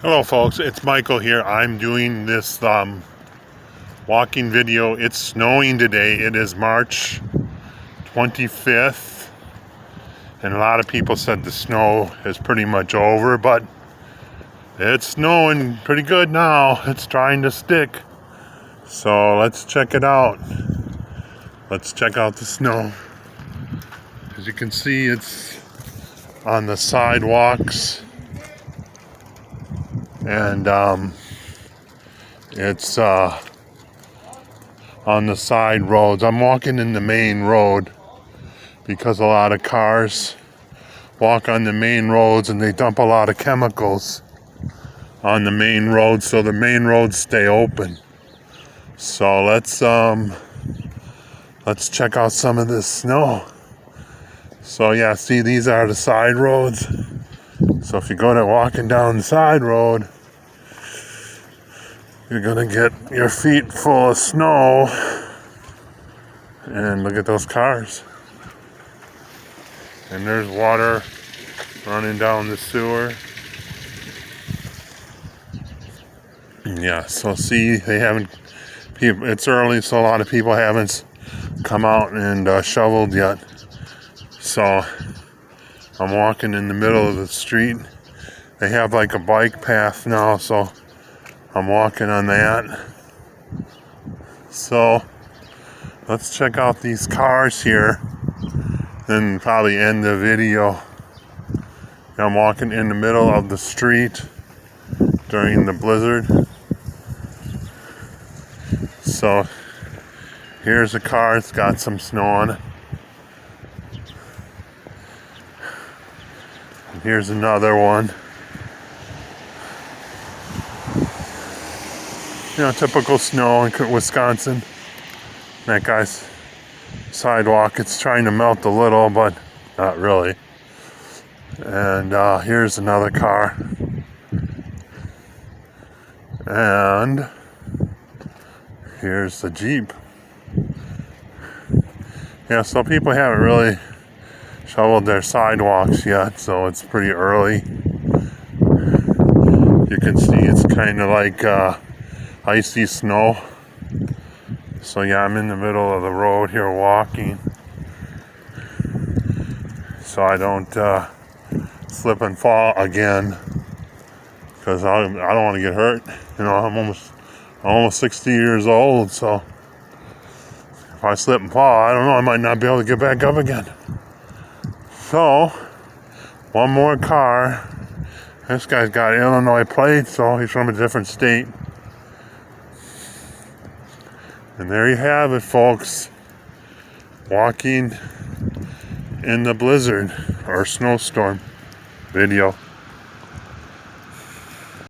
Hello folks, it's Michael here. I'm doing this walking video. It's snowing today. It is March 25th, and a lot of people said the snow is pretty much over, but it's snowing pretty good now. It's trying to stick. So let's check it out. Let's check out the snow. As you can see, it's on the sidewalks. And it's on the side roads. I'm walking in the main road because a lot of cars walk on the main roads and they dump a lot of chemicals on the main roads, so the main roads stay open. So let's check out some of this snow. So yeah, see, these are the side roads. So if you go to walking down the side road, you're gonna get your feet full of snow. And look at those cars. And there's water running down the sewer. Yeah, so see, it's early, so a lot of people haven't come out and shoveled yet. So I'm walking in the middle of the street. They have like a bike path now, so I'm walking on that. So let's check out these cars here, then probably end the video. I'm walking in the middle of the street during the blizzard. So here's a car, it's got some snow on it. And here's another one. You know, typical snow in Wisconsin. That guy's sidewalk, it's trying to melt a little, but not really. And here's another car. And here's the Jeep. Yeah, so people haven't really shoveled their sidewalks yet, so it's pretty early. You can see it's kind of like icy snow. So yeah, I'm in the middle of the road here walking, so I don't slip and fall again, because I don't want to get hurt. You know, I'm almost 60 years old, so if I slip and fall, I don't know, I might not be able to get back up again. So one more car. This guy's got Illinois plates, so he's from a different state. And there you have it, folks. Walking in the blizzard or snowstorm video.